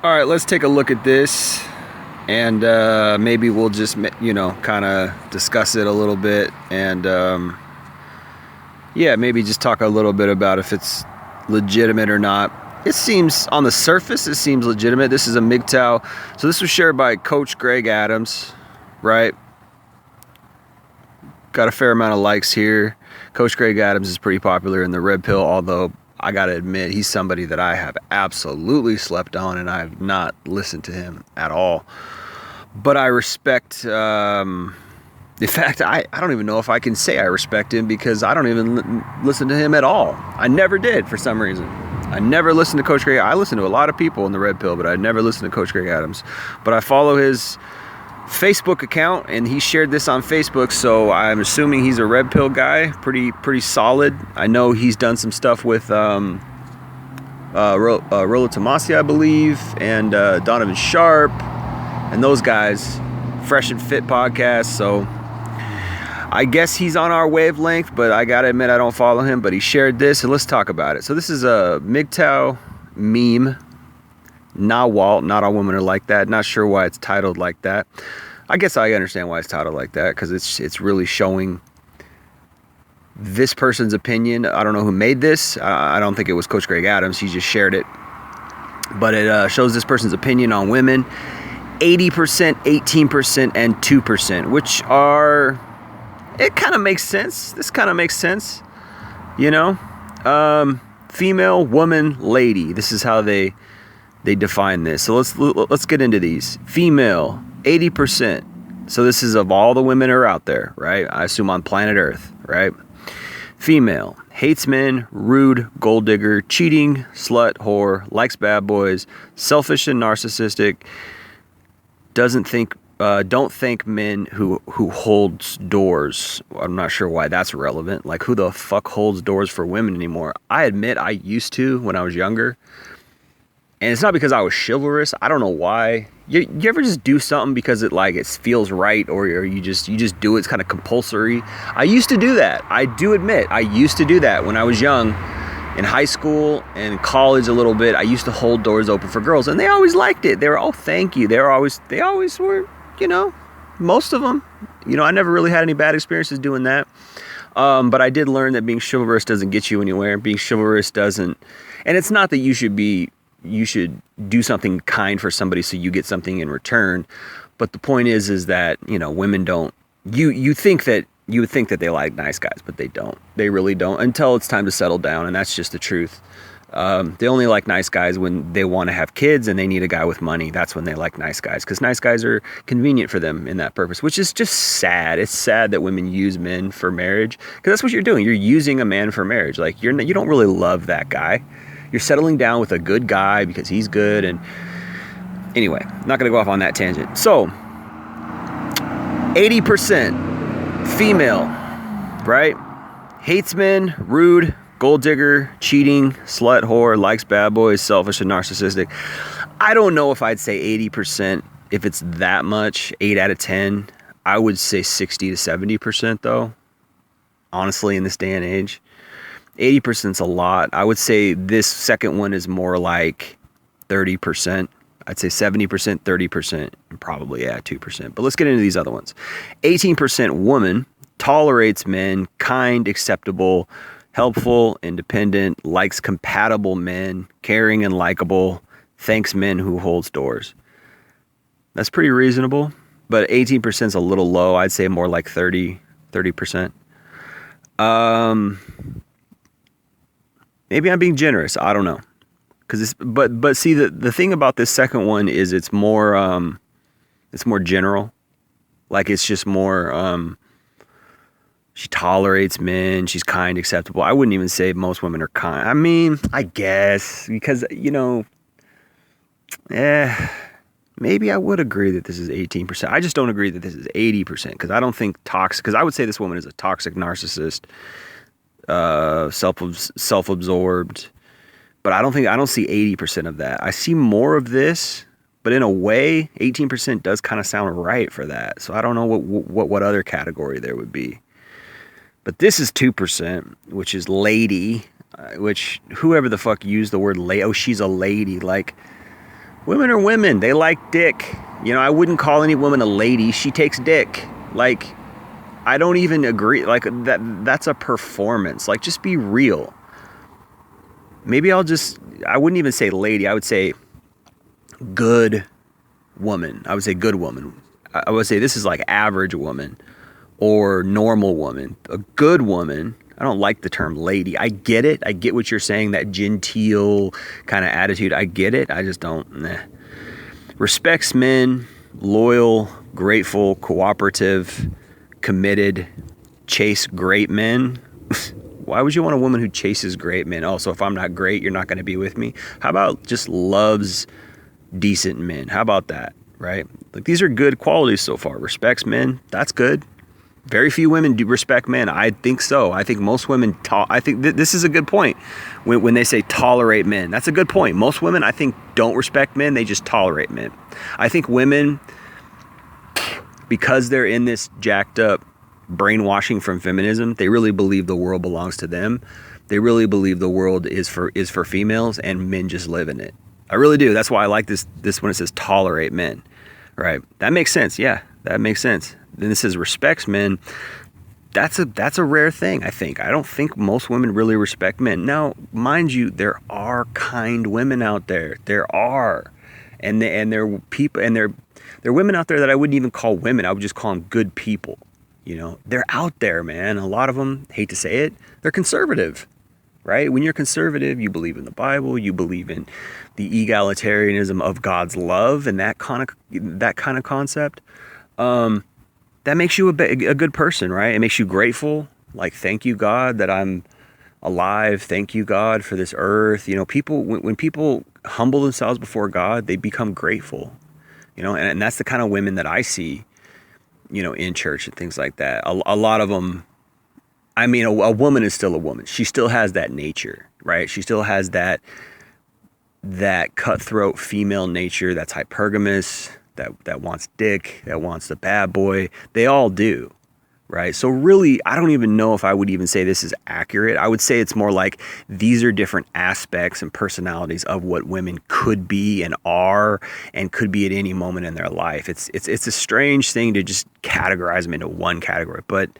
All right, let's take a look at this, and maybe we'll just, kind of discuss it a little bit, and yeah, maybe just talk a little bit about if it's legitimate or not. It seems, on the surface, it seems legitimate. This is a MGTOW. So this was shared by Coach Greg Adams, right? Got a fair amount of likes here. Coach Greg Adams is pretty popular in the red pill, although I gotta admit, he's somebody that I have absolutely slept on, and I have not listened to him at all. But I respect, in fact, I don't even know if I can say I respect him, because I don't even listen to him at all. I never did, for some reason. I never listened to Coach Greg. I listen to a lot of people in the red pill, but I never listened to Coach Greg Adams. But I follow his Facebook account, and he shared this on Facebook, so I'm assuming he's a red pill guy. Pretty solid. I know he's done some stuff with Rolo Tomasi, I believe, and Donovan Sharp, and those guys. Fresh and Fit podcast. So I guess he's on our wavelength, but I gotta admit I don't follow him. But he shared this, and let's talk about it. So this is a MGTOW meme. Nawalt, not all women are like that. Not sure why it's titled like that. I guess I understand why it's titled like that, because it's really showing this person's opinion. I don't know who made this. I don't think it was Coach Greg Adams. He just shared it. But it shows this person's opinion on women. 80%, 18%, and 2%, which are... It kind of makes sense. This kind of makes sense. You know? Female, woman, lady. This is how they define this. So let's get into these. Female, 80%. So this is of all the women who are out there, right? I assume on planet Earth, right? Female, hates men, rude, gold digger, cheating, slut, whore, likes bad boys, selfish and narcissistic, don't thank men who holds doors. I'm not sure why that's relevant. Like, who the fuck holds doors for women anymore? I admit I used to when I was younger. And it's not because I was chivalrous. I don't know why. You ever just do something because it feels right, or you just do it. It's kind of compulsory. I used to do that. I do admit I used to do that when I was young, in high school and college a little bit. I used to hold doors open for girls, and they always liked it. They were, oh, thank you. They always were, most of them. I never really had any bad experiences doing that. But I did learn that being chivalrous doesn't get you anywhere. Being chivalrous doesn't, and it's not that you should do something kind for somebody so you get something in return. But the point is that, women don't, you would think that they like nice guys, but they don't. They really don't, until it's time to settle down. And that's just the truth. They only like nice guys when they want to have kids and they need a guy with money. That's when they like nice guys, because nice guys are convenient for them in that purpose, which is just sad. It's sad that women use men for marriage, because that's what you're doing. You're using a man for marriage. Like, you don't really love that guy. You're settling down with a good guy because he's good. And anyway, not going to go off on that tangent. So 80% female, right? Hates men, rude, gold digger, cheating, slut, whore, likes bad boys, selfish and narcissistic. I don't know if I'd say 80%, if it's that much, 8 out of 10. I would say 60 to 70% though, honestly, in this day and age. 80% is a lot. I would say this second one is more like 30%. I'd say 70%, 30%, and probably 2%. But let's get into these other ones. 18% woman, tolerates men, kind, acceptable, helpful, independent, likes compatible men, caring and likable, thanks men who holds doors. That's pretty reasonable, but 18% is a little low. I'd say more like 30%. Maybe I'm being generous. I don't know. But see, the thing about this second one is it's more general. Like, it's just more, she tolerates men, she's kind, acceptable. I wouldn't even say most women are kind. I mean, I guess, because, maybe I would agree that this is 18%. I just don't agree that this is 80%, because I don't think because I would say this woman is a toxic narcissist, self-absorbed, but I don't see 80% of that. I see more of this, but in a way, 18% does kind of sound right for that. So I don't know what other category there would be. But this is 2%, which is lady, which whoever the fuck used the word lady. Oh, she's a lady. Like, Women are women. They like dick. You know, I wouldn't call any woman a lady. She takes dick. Like, I don't even agree. Like, that's a performance. Like, just be real. Maybe I wouldn't even say lady. I would say good woman. I would say good woman. I would say this is like average woman or normal woman. A good woman. I don't like the term lady. I get it. I get what you're saying, that genteel kind of attitude. I get it. I just don't. Respects men, loyal, grateful, cooperative, committed, chase great men. Why would you want a woman who chases great men? Oh, so if I'm not great, you're not going to be with me? How about just loves decent men? How about that, right? Like, these are good qualities so far. Respects men, that's good. Very few women do respect men. I think so. I think most women, I think this is a good point. When they say tolerate men, that's a good point. Most women, I think, don't respect men. They just tolerate men. I think women, because they're in this jacked up brainwashing from feminism, they really believe the world belongs to them. They really believe the world is for females and men just live in it. I really do. That's why I like this when it says tolerate men, right? That makes sense. Yeah, that makes sense. Then it says respects men. That's a rare thing, I think. I don't think most women really respect men. Now, mind you, there are kind women out there. There are. And there are people, and there are women out there that I wouldn't even call women. I would just call them good people. You know, they're out there, man. A lot of them, hate to say it, they're conservative, right? When you're conservative, you believe in the Bible, you believe in the egalitarianism of God's love and that kind of concept. That makes you a good person, right? It makes you grateful. Like, thank you, God, that I'm alive. Thank you, God, for this earth. You know, people, when people humble themselves before God, they become grateful, you know, and that's the kind of women that I see, you know, in church and things like that. A lot of them, I mean, a woman is still a woman. She still has that nature, right? She still has that cutthroat female nature that's hypergamous, that wants dick, that wants the bad boy. They all do, right? So really, I don't even know if I would even say this is accurate. I would say it's more like these are different aspects and personalities of what women could be and are and could be at any moment in their life. It's a strange thing to just categorize them into one category, but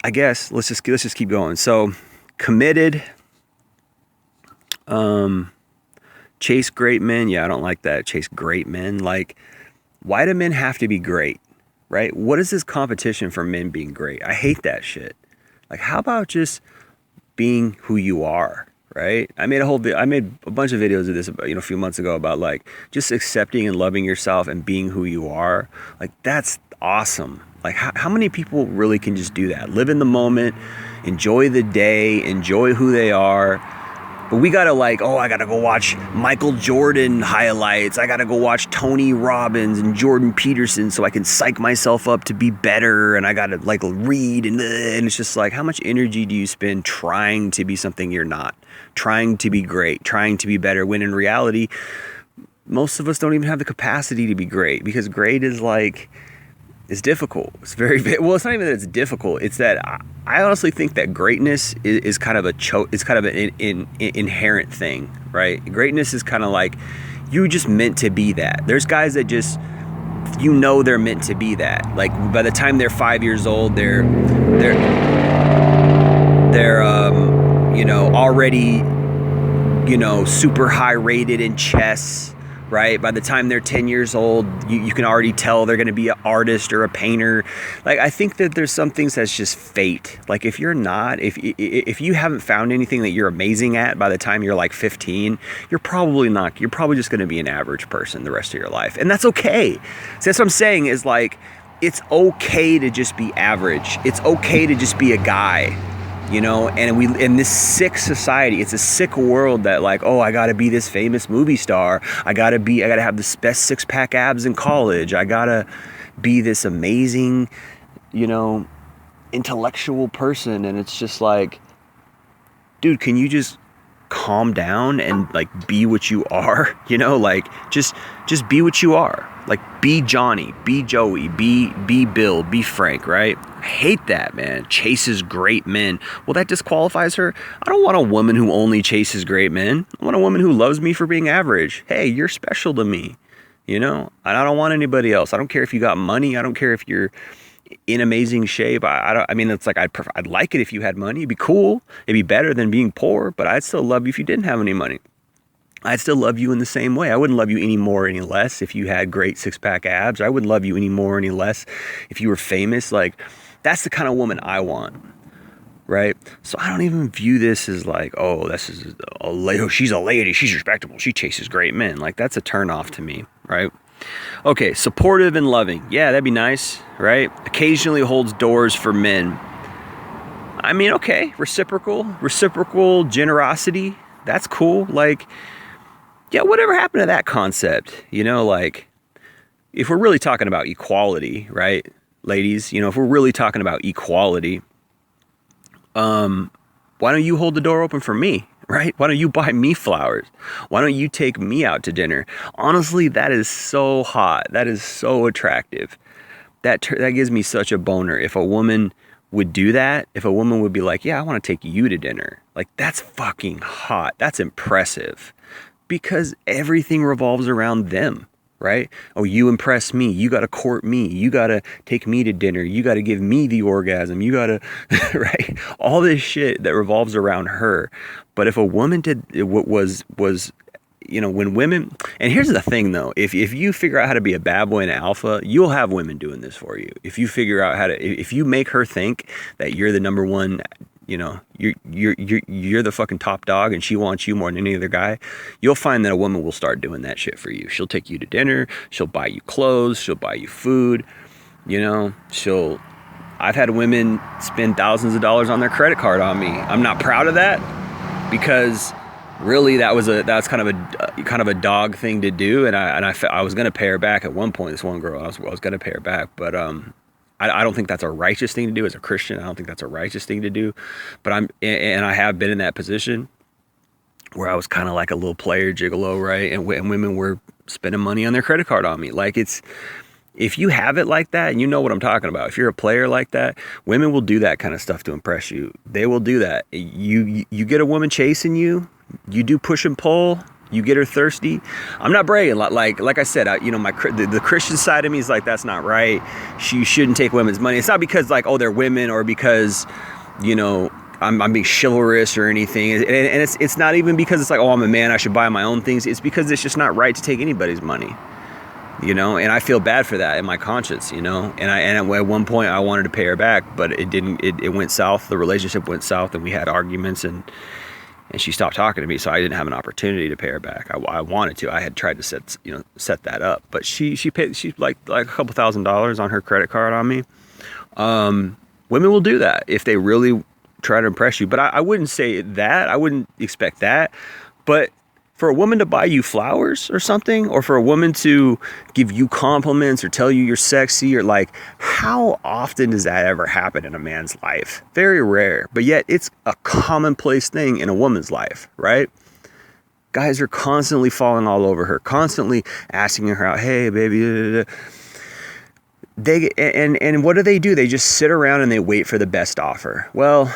I guess let's just keep going. So committed, chase great men. Yeah, I don't like that. Chase great men. Like, why do men have to be great, right? What is this competition for men being great? I hate that shit. Like, how about just being who you are, right? I made a bunch of videos of this, a few months ago about like just accepting and loving yourself and being who you are. Like, that's awesome. Like, how many people really can just do that? Live in the moment, enjoy the day, enjoy who they are. But we gotta I gotta go watch Michael Jordan highlights. I gotta go watch Tony Robbins and Jordan Peterson so I can psych myself up to be better. And I gotta read and it's just like, how much energy do you spend trying to be something you're not? Trying to be great, trying to be better, when in reality, most of us don't even have the capacity to be great, because great is it's difficult. It's well, it's not even that it's difficult. It's that I honestly think that greatness is kind of it's kind of an inherent thing, right? Greatness is kind of like, you just meant to be that. There's guys that just, they're meant to be that. Like, by the time they're 5 years old, they're already, super high rated in chess. Right? By the time they're 10 years old, you can already tell they're going to be an artist or a painter. Like, I think that there's some things that's just fate. Like, if you're not, if you haven't found anything that you're amazing at by the time you're 15, you're probably not. You're probably just going to be an average person the rest of your life. And that's okay. So that's what I'm saying is it's okay to just be average. It's okay to just be a guy. And in this sick society, it's a sick world that I gotta be this famous movie star. I gotta have the best 6-pack abs in college. I gotta be this amazing, intellectual person. And it's just dude, can you just calm down and be what you are? Just be what you are. Like, be Johnny, be Joey, be Bill, be Frank, right? I hate that, man. Chases great men. Well, that disqualifies her. I don't want a woman who only chases great men. I want a woman who loves me for being average. Hey, you're special to me, you know? And I don't want anybody else. I don't care if you got money. I don't care if you're in amazing shape. I mean, it's like I'd like it if you had money. It'd be cool. It'd be better than being poor, but I'd still love you if you didn't have any money. I'd still love you in the same way. I wouldn't love you any more or any less if you had great six-pack abs. I wouldn't love you any more or any less if you were famous. Like, that's the kind of woman I want, right? So I don't even view this as like, oh, this is a lady. Oh, she's a lady. She's respectable. She chases great men. Like, that's a turn off to me, right? Okay, supportive and loving. Yeah, that'd be nice, right? Occasionally holds doors for men. I mean, okay, reciprocal generosity. That's cool. Like, yeah, whatever happened to that concept? You know, like, if we're really talking about equality, right, ladies, you know, if we're really talking about equality, why don't you hold the door open for me, right? Why don't you buy me flowers? Why don't you take me out to dinner? Honestly, that is so hot. That is so attractive. That gives me such a boner. If a woman would do that, if a woman would be like, yeah, I want to take you to dinner. Like, that's fucking hot. That's impressive. Because everything revolves around them, right? Oh, you impress me. You got to court me. You got to take me to dinner. You got to give me the orgasm. You got to, right? All this shit that revolves around her. But if a woman did what was, you know, when women, and here's the thing though, if you figure out how to be a bad boy and an alpha, you'll have women doing this for you. If you figure out how to, if you make her think that you're the number one, you know, you're the fucking top dog and she wants you more than any other guy, you'll find that a woman will start doing that shit for you. She'll take you to dinner, she'll buy you clothes, she'll buy you food, you know, I've had women spend thousands of dollars on their credit card on me. I'm not proud of that because really that's kind of a dog thing to do. And I was going to pay her back at one point. This one girl, I was going to pay her back, but, I don't think that's a righteous thing to do as a Christian. I don't think that's a righteous thing to do, but I have been in that position where I was kind of like a little player gigolo, right? And women were spending money on their credit card on me. Like, if you have it like that, and you know what I'm talking about, if you're a player like that, women will do that kind of stuff to impress you. They will do that. You get a woman chasing you, you do push and pull, you get her thirsty. I'm not bragging. Like I said, you know, the Christian side of me is like, that's not right. She shouldn't take women's money. It's not because like, oh, they're women or because, you know, I'm being chivalrous or anything. And it's not even because it's like, oh, I'm a man, I should buy my own things. It's because it's just not right to take anybody's money, you know, and I feel bad for that in my conscience, you know, and at one point I wanted to pay her back, but it went south. The relationship went south and we had arguments and she stopped talking to me, so I didn't have an opportunity to pay her back. I wanted to. I had tried to set that up, but she paid like a couple $1,000s on her credit card on me. Women will do that if they really try to impress you, but I wouldn't say that. I wouldn't expect that. But for a woman to buy you flowers or something, or for a woman to give you compliments or tell you you're sexy, or like, how often does that ever happen in a man's life? Very rare, but yet it's a commonplace thing in a woman's life, right? Guys are constantly falling all over her, constantly asking her out, hey, baby. And what do? They just sit around and they wait for the best offer. Well,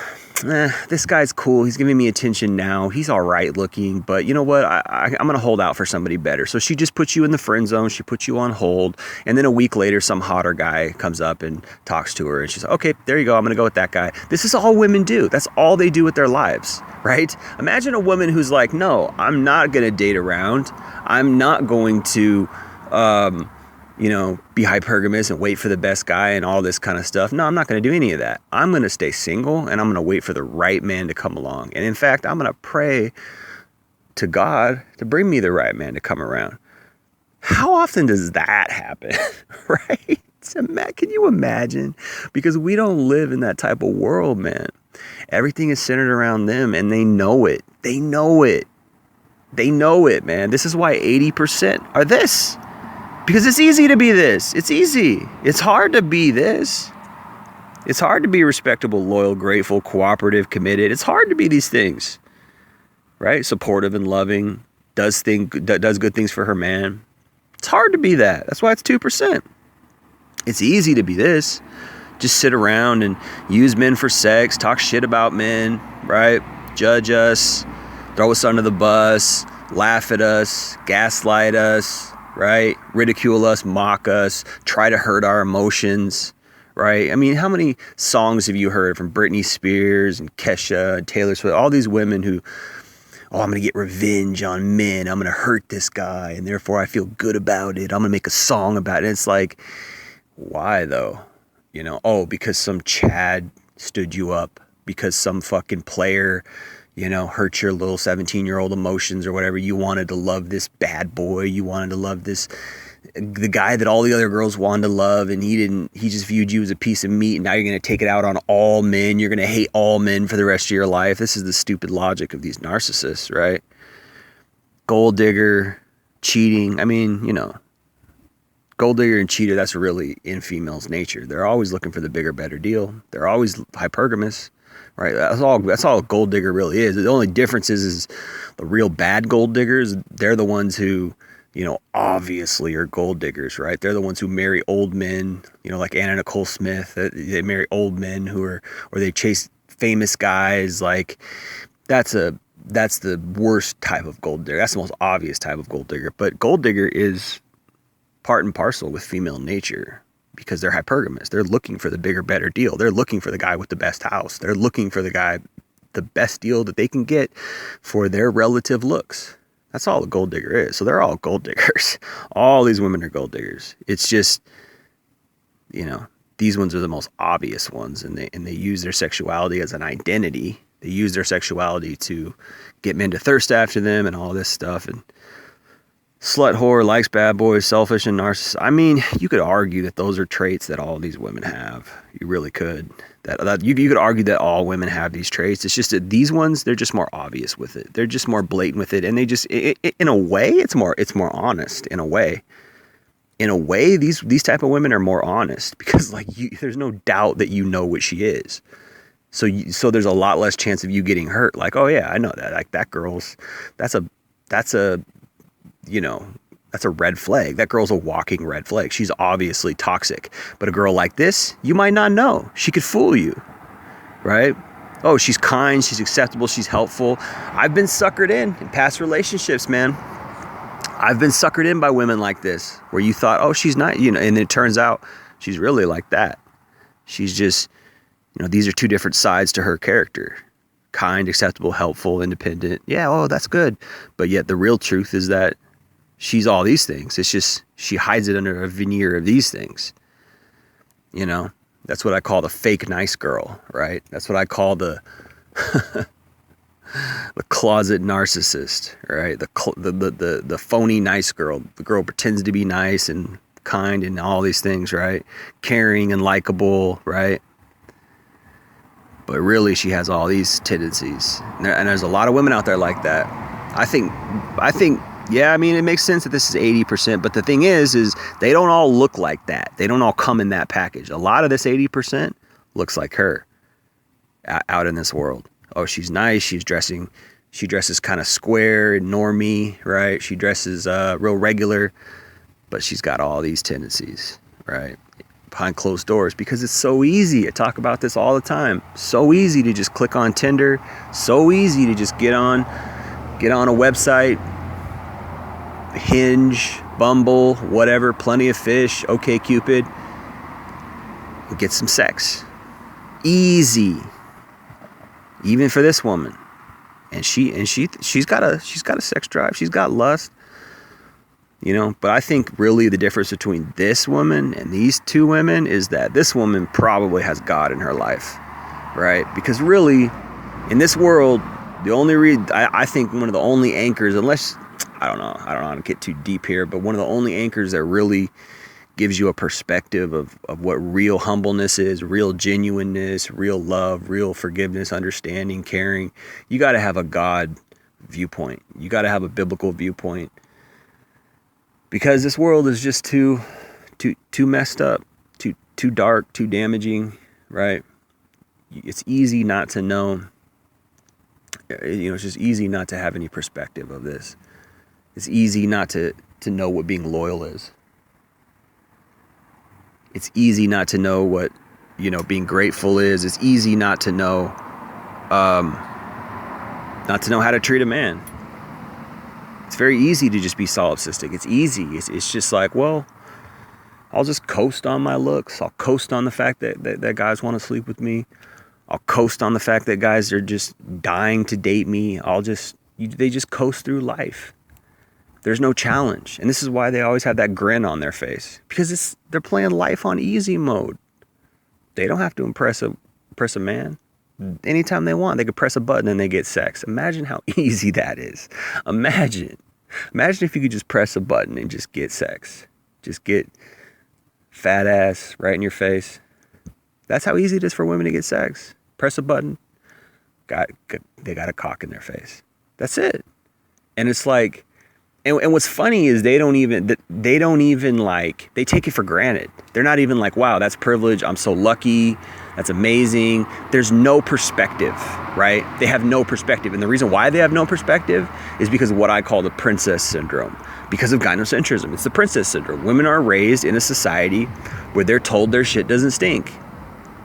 this guy's cool. He's giving me attention now. He's all right looking, but you know what? I'm going to hold out for somebody better. So she just puts you in the friend zone. She puts you on hold. And then a week later, some hotter guy comes up and talks to her. And she's like, okay, there you go. I'm going to go with that guy. This is all women do. That's all they do with their lives, right? Imagine a woman who's like, no, I'm not going to date around. I'm not going to, you know, be hypergamous and wait for the best guy and all this kind of stuff. No, I'm not going to do any of that. I'm going to stay single and I'm going to wait for the right man to come along. And in fact, I'm going to pray to God to bring me the right man to come around. How often does that happen? Right? Can you imagine? Because we don't live in that type of world, man. Everything is centered around them and they know it. They know it. They know it, man. This is why 80% are this. Because it's easy to be this. It's easy. It's hard to be this. It's hard to be respectable, loyal, grateful, cooperative, committed. It's hard to be these things, right? Supportive and loving, does good things for her man. It's hard to be that. That's why it's 2%. It's easy to be this. Just sit around and use men for sex, talk shit about men, right? Judge us, throw us under the bus, laugh at us, gaslight us, right? Ridicule us, mock us, try to hurt our emotions, right? I mean, how many songs have you heard from Britney Spears and Kesha and Taylor Swift, all these women who, oh, I'm going to get revenge on men. I'm going to hurt this guy, and therefore I feel good about it. I'm going to make a song about it. And it's like, why though? You know, oh, because some Chad stood you up, because some fucking player, you know, hurt your little 17-year-old emotions or whatever. You wanted to love this bad boy. You wanted to love the guy that all the other girls wanted to love, and he just viewed you as a piece of meat, and now you're going to take it out on all men. You're going to hate all men for the rest of your life. This is the stupid logic of these narcissists, right? Gold digger, cheating. I mean, you know, gold digger and cheater, that's really in females' nature. They're always looking for the bigger, better deal. They're always hypergamous, right? That's all a gold digger really is. The only difference is the real bad gold diggers, they're the ones who, you know, obviously are gold diggers, right? They're the ones who marry old men, you know, like Anna Nicole Smith. They marry old men or they chase famous guys. Like, that's the worst type of gold digger. That's the most obvious type of gold digger. But gold digger is part and parcel with female nature because they're hypergamous. They're looking for the bigger, better deal. They're looking for the guy with the best house. They're looking for the best deal that they can get for their relative looks. That's all a gold digger is. So they're all gold diggers. All these women are gold diggers. It's just, you know, these ones are the most obvious ones, and they use their sexuality as an identity. They use their sexuality to get men to thirst after them and all this stuff. And slut whore, likes bad boys, selfish and narcissist. I mean, you could argue that those are traits that all these women have. You really could. That you could argue that all women have these traits. It's just that these ones, they're just more obvious with it. They're just more blatant with it, and they just, in a way, it's more honest. In a way, these type of women are more honest because, like, there's no doubt that you know what she is. So there's a lot less chance of you getting hurt. Like, oh yeah, I know that. Like, that girl's, that's a you know, that's a red flag. That girl's a walking red flag. She's obviously toxic. But a girl like this, you might not know. She could fool you, right? Oh, she's kind, she's acceptable, she's helpful. I've been suckered in past relationships, man. I've been suckered in by women like this, where you thought, oh, she's not, you know, and it turns out she's really like that. She's just, you know, these are two different sides to her character. Kind, acceptable, helpful, independent. Yeah, oh, that's good. But yet the real truth is that she's all these things. It's just she hides it under a veneer of these things. You know, that's what I call the fake nice girl, right? That's what I call the the closet narcissist, right? The phony nice girl. The girl pretends to be nice and kind and all these things, right? Caring and likable, right? But really, she has all these tendencies, and there's a lot of women out there like that. I think. Yeah, I mean, it makes sense that this is 80%, but the thing is they don't all look like that. They don't all come in that package. A lot of this 80% looks like her out in this world. Oh, she's nice. She dresses kind of square and normie, right? She dresses real regular, but she's got all these tendencies, right? Behind closed doors, because it's so easy. I talk about this all the time. So easy to just click on Tinder. So easy to just get on a website, Hinge, Bumble, whatever, Plenty of Fish, OkCupid, and get some sex. Easy. Even for this woman. And she's got a sex drive. She's got lust. You know, but I think really the difference between this woman and these two women is that this woman probably has God in her life, right? Because really, in this world, the only I think one of the only anchors, unless I don't know how to get too deep here, but one of the only anchors that really gives you a perspective of what real humbleness is, real genuineness, real love, real forgiveness, understanding, caring. You got to have a God viewpoint. You got to have a biblical viewpoint, because this world is just too messed up, too dark, too damaging, right? It's easy not to know. You know, it's just easy not to have any perspective of this. It's easy not to to know what being loyal is. It's easy not to know what, being grateful is. It's easy not to know how to treat a man. It's very easy to just be solipsistic. It's easy. It's just like, well, I'll just coast on my looks. I'll coast on the fact that guys want to sleep with me. I'll coast on the fact that guys are just dying to date me. They just coast through life. There's no challenge. And this is why they always have that grin on their face, because they're playing life on easy mode. They don't have to impress a man. Anytime they want, they could press a button and they get sex. Imagine how easy that is. Imagine if you could just press a button and just get sex. Just get fat ass right in your face. That's how easy it is for women to get sex. Press a button, they got a cock in their face. That's it. And it's like, and what's funny is they don't even like, they take it for granted. They're not even like, wow, that's privilege. I'm so lucky. That's amazing. There's no perspective, right? They have no perspective. And the reason why they have no perspective is because of what I call the princess syndrome. Because of gynocentrism. It's the princess syndrome. Women are raised in a society where they're told their shit doesn't stink.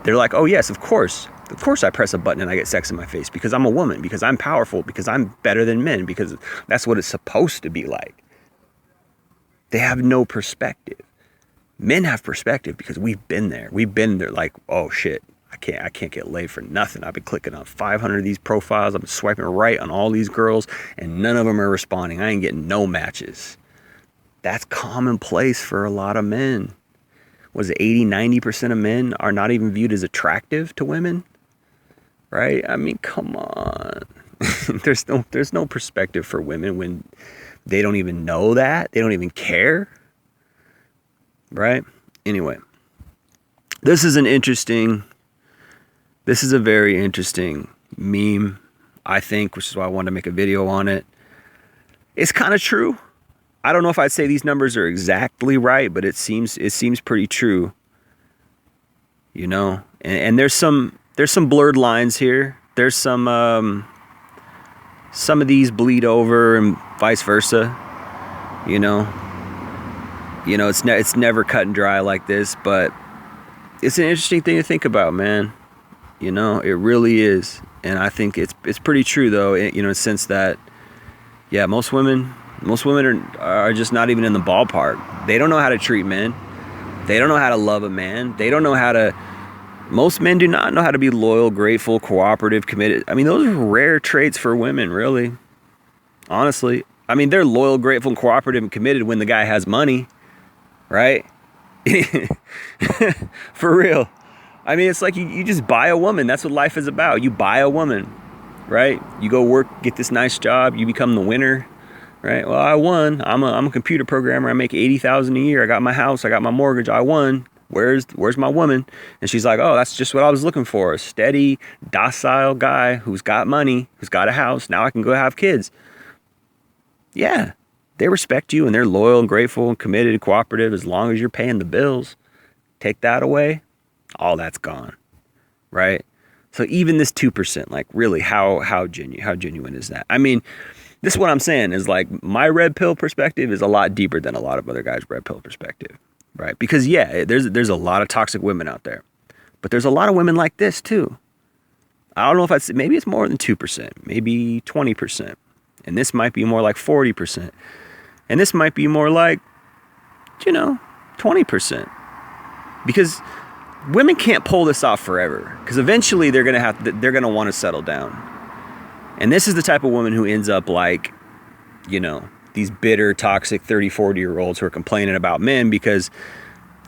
They're like, oh yes, of course I press a button and I get sex in my face because I'm a woman, because I'm powerful, because I'm better than men, because that's what it's supposed to be like. They have no perspective. Men have perspective because we've been there. Like, oh shit, I can't get laid for nothing. I've been clicking on 500 of these profiles. I've been swiping right on all these girls and none of them are responding. I ain't getting no matches. That's commonplace for a lot of men. Was it 80-90% of men are not even viewed as attractive to women? Right? I mean, come on. There's no perspective for women when they don't even know that. They don't even care. Right? Anyway, this is a very interesting meme, I think, which is why I wanted to make a video on it. It's kind of true. I don't know if I'd say these numbers are exactly right, but it seems pretty true. And there's some blurred lines here. There's some of these bleed over and vice versa. It's never cut and dry like this, but it's an interesting thing to think about, man. It really is. And I think it's pretty true though, in the sense that, yeah, most women are just not even in the ballpark. They don't know how to treat men. They don't know how to love a man. Most men do not know how to be loyal, grateful, cooperative, committed. I mean, those are rare traits for women, really. Honestly. I mean, they're loyal, grateful, and cooperative and committed when the guy has money, right? For real. I mean, it's like you just buy a woman. That's what life is about. You buy a woman, right? You go work, get this nice job. You become the winner. Right. Well, I won. I'm a computer programmer. I make $80,000 a year. I got my house. I got my mortgage. I won. Where's my woman? And she's like, oh, that's just what I was looking for. A steady, docile guy who's got money, who's got a house. Now I can go have kids. Yeah. They respect you and they're loyal and grateful and committed and cooperative as long as you're paying the bills. Take that away, all that's gone. Right. So even this 2%, like really, how genuine is that? I mean, this is what I'm saying is like my red pill perspective is a lot deeper than a lot of other guys' red pill perspective, right? Because yeah, there's a lot of toxic women out there, but there's a lot of women like this too. I don't know if maybe it's more than 2%, maybe 20. And this might be more like 40%. And this might be more like, 20%. Because women can't pull this off forever. Because eventually they're going to want to settle down. And this is the type of woman who ends up like, these bitter, toxic 30, 40-year-olds who are complaining about men because,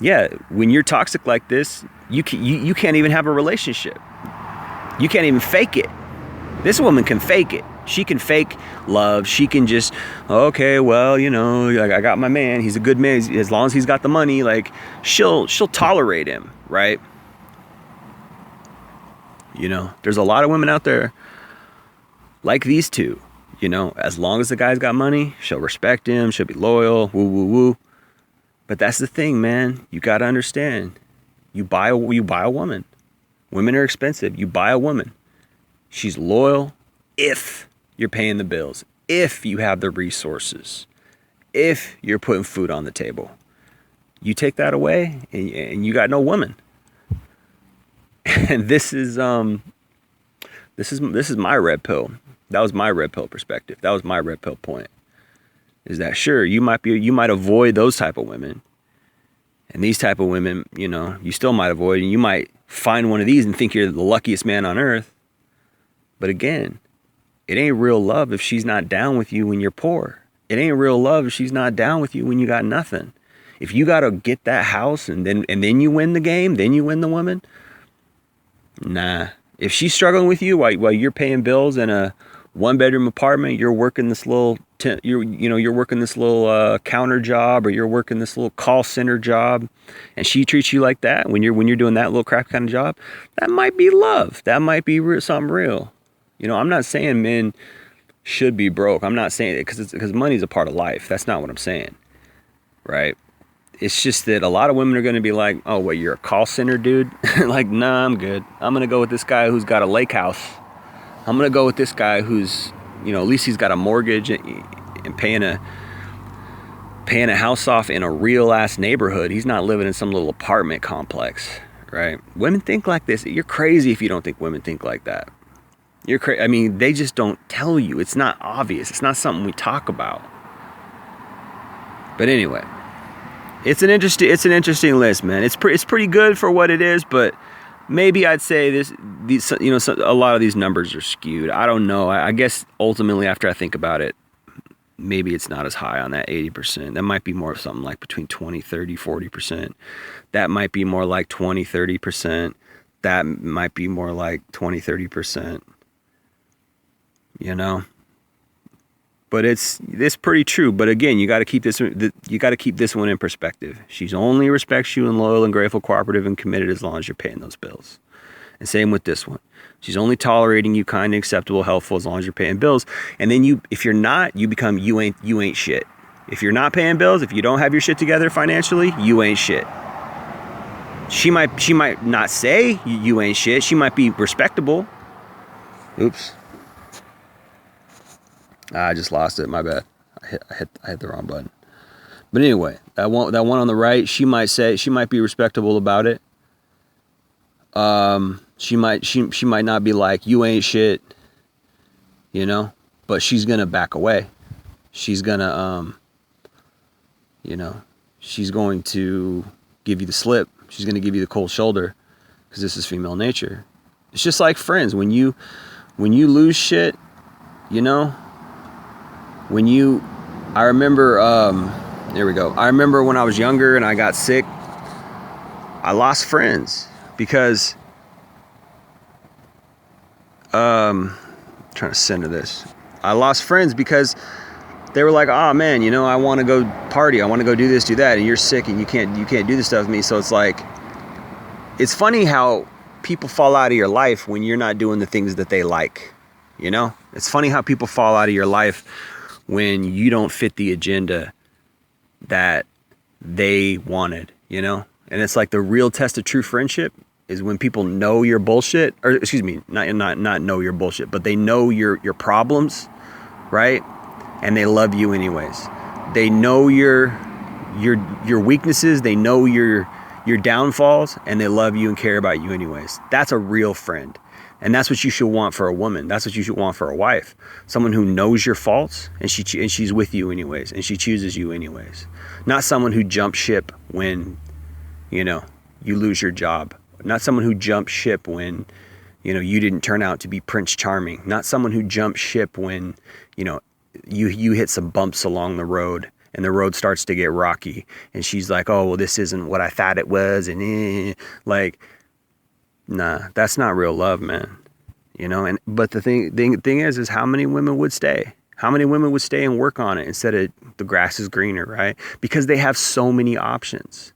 yeah, when you're toxic like this, you can't even have a relationship. You can't even fake it. This woman can fake it. She can fake love. She can just, okay, well, I got my man. He's a good man. As long as he's got the money, like she'll tolerate him, right? There's a lot of women out there like these two, as long as the guy's got money, she'll respect him. She'll be loyal. Woo, woo, woo. But that's the thing, man. You got to understand. You buy a woman. Women are expensive. You buy a woman. She's loyal if you're paying the bills, if you have the resources, if you're putting food on the table. You take that away and you got no woman. And this is my red pill. That was my red pill perspective. That was my red pill point. Is that sure, you might avoid those type of women. And these type of women, you know, you still might avoid, and you might find one of these and think you're the luckiest man on earth. But again, it ain't real love if she's not down with you when you're poor. It ain't real love if she's not down with you when you got nothing. If you got to get that house and then you win the game, then you win the woman. Nah. If she's struggling with you while you're paying bills in a 1-bedroom apartment, you're working this little you're working this little counter job, or you're working this little call center job, and she treats you like that when you're doing that little crap kind of job, that might be love. That might be something real. You know, I'm not saying men should be broke. I'm not saying it because money's a part of life. That's not what I'm saying, right? It's just that a lot of women are going to be like, oh, what, you're a call center dude? Like, nah, I'm good. I'm going to go with this guy who's got a lake house. I'm going to go with this guy who's, you know, at least he's got a mortgage and paying a house off in a real ass neighborhood. He's not living in some little apartment complex, right? Women think like this. You're crazy if you don't think women think like that. You're crazy. I mean, they just don't tell you. It's not obvious. It's not something we talk about. But anyway, it's an interesting list, man. It's pretty good for what it is, but maybe I'd say a lot of these numbers are skewed. I don't know. I guess ultimately, after I think about it, maybe it's not as high on that 80%. That might be more of something like between 20, 30, 40%. That might be more like 20, 30%. That might be more like 20, 30%. You know? But it's pretty true. But again, you got to keep this one in perspective. She's only respects you and loyal and grateful, cooperative, and committed as long as you're paying those bills. And same with this one. She's only tolerating you, kind and acceptable, helpful as long as you're paying bills. And then if you're not, you become you ain't shit. If you're not paying bills, if you don't have your shit together financially, you ain't shit. She might not say you ain't shit. She might be respectable. Oops. I just lost it. My bad. I hit the wrong button. But anyway, that one on the right, she might be respectable about it. She might not be like, you ain't shit, you know, but she's gonna back away. She's gonna she's going to give you the slip. She's gonna give you the cold shoulder, because this is female nature. It's just like friends. When you lose shit, you know. I remember when I was younger and I got sick, I lost friends because, trying to center this. I lost friends because they were like, oh man, you know, I want to go party. I want to go do this, do that. And you're sick and you can't do this stuff with me. So it's like, it's funny how people fall out of your life when you're not doing the things that they like, you know? It's funny how people fall out of your life when you don't fit the agenda that they wanted, you know? And it's like the real test of true friendship is when people know your bullshit, or excuse me, not know your bullshit, but they know your problems, right? And they love you anyways. They know your weaknesses, they know your downfalls, and they love you and care about you anyways. That's a real friend. And that's what you should want for a woman. That's what you should want for a wife. Someone who knows your faults and she's with you anyways, and she chooses you anyways. Not someone who jumps ship when, you know, you lose your job. Not someone who jumps ship when, you know, you didn't turn out to be Prince Charming. Not someone who jumps ship when, you know, you hit some bumps along the road and the road starts to get rocky, and she's like, oh, well, this isn't what I thought it was, and like, nah, that's not real love, man. You know, but the thing is how many women would stay? How many women would stay and work on it instead of the grass is greener, right? Because they have so many options.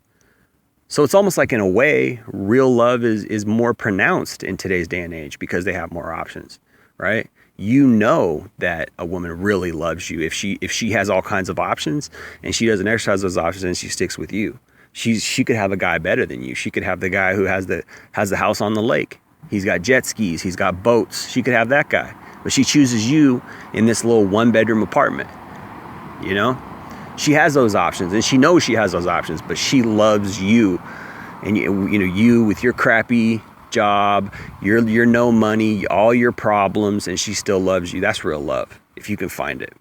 So it's almost like, in a way, real love is more pronounced in today's day and age because they have more options, right? You know that a woman really loves you if she has all kinds of options and she doesn't exercise those options and she sticks with you. She could have a guy better than you. She could have the guy who has the house on the lake. He's got jet skis. He's got boats. She could have that guy. But she chooses you in this little 1-bedroom apartment. You know? she has those options, and she knows she has those options, but she loves you. And you with your crappy job, your no money, all your problems, and she still loves you. That's real love, if you can find it.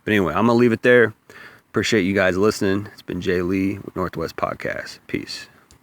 But anyway, I'm gonna leave it there. Appreciate you guys listening. It's been Jay Lee with Northwest Podcast. Peace.